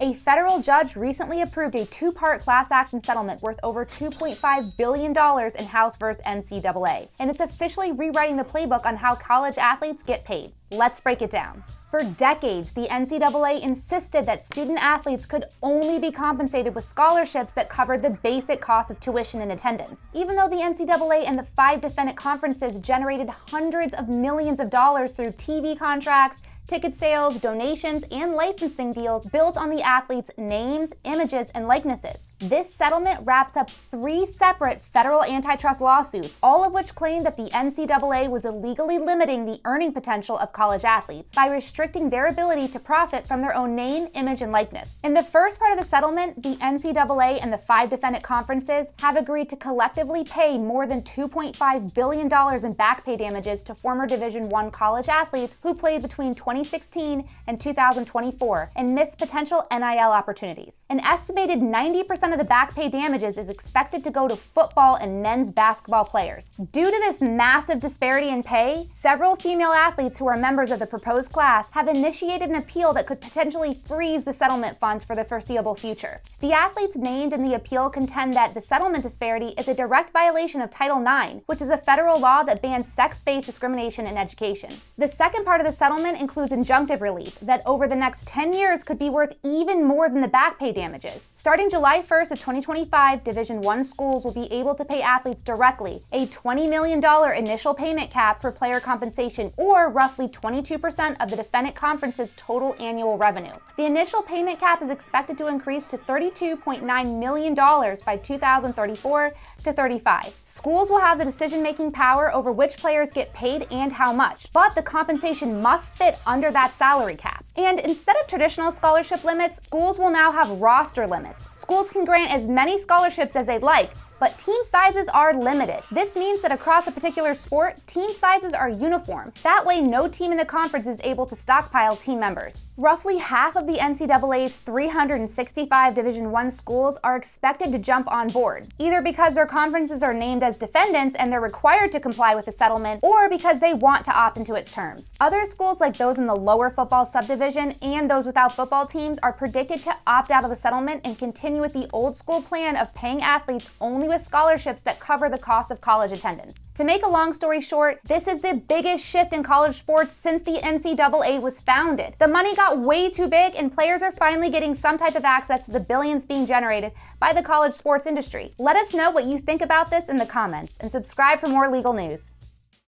A federal judge recently approved a two-part class action settlement worth over $2.5 billion in House vs. NCAA, and it's officially rewriting the playbook on how college athletes get paid. Let's break it down. For decades, the NCAA insisted that student athletes could only be compensated with scholarships that covered the basic cost of tuition and attendance. Even though the NCAA and the 5 defendant conferences generated hundreds of millions of dollars through TV contracts, ticket sales, donations, and licensing deals built on the athletes' names, images, and likenesses. This settlement wraps up 3 separate federal antitrust lawsuits, all of which claim that the NCAA was illegally limiting the earning potential of college athletes by restricting their ability to profit from their own name, image, and likeness. In the first part of the settlement, the NCAA and the 5 defendant conferences have agreed to collectively pay more than $2.5 billion in back pay damages to former Division I college athletes who played between 2016 and 2024 and missed potential NIL opportunities. An estimated 90% of the back pay damages is expected to go to football and men's basketball players. Due to this massive disparity in pay, several female athletes who are members of the proposed class have initiated an appeal that could potentially freeze the settlement funds for the foreseeable future. The athletes named in the appeal contend that the settlement disparity is a direct violation of Title IX, which is a federal law that bans sex-based discrimination in education. The second part of the settlement includes injunctive relief that over the next 10 years could be worth even more than the back pay damages. Starting July 1st of 2025, Division I schools will be able to pay athletes directly a $20 million initial payment cap for player compensation, or roughly 22% of the defendant conference's total annual revenue. The initial payment cap is expected to increase to $32.9 million by 2034 to 35. Schools will have the decision-making power over which players get paid and how much, but the compensation must fit under that salary cap. And instead of traditional scholarship limits, schools will now have roster limits. Schools can grant as many scholarships as they'd like, but team sizes are limited. This means that across a particular sport, team sizes are uniform. That way, no team in the conference is able to stockpile team members. Roughly half of the NCAA's 365 Division I schools are expected to jump on board, either because their conferences are named as defendants and they're required to comply with the settlement, or because they want to opt into its terms. Other schools, like those in the lower football subdivision and those without football teams, are predicted to opt out of the settlement and continue with the old school plan of paying athletes only with scholarships that cover the cost of college attendance. To make a long story short, this is the biggest shift in college sports since the NCAA was founded. The money got way too big, and players are finally getting some type of access to the billions being generated by the college sports industry. Let us know what you think about this in the comments, and subscribe for more legal news.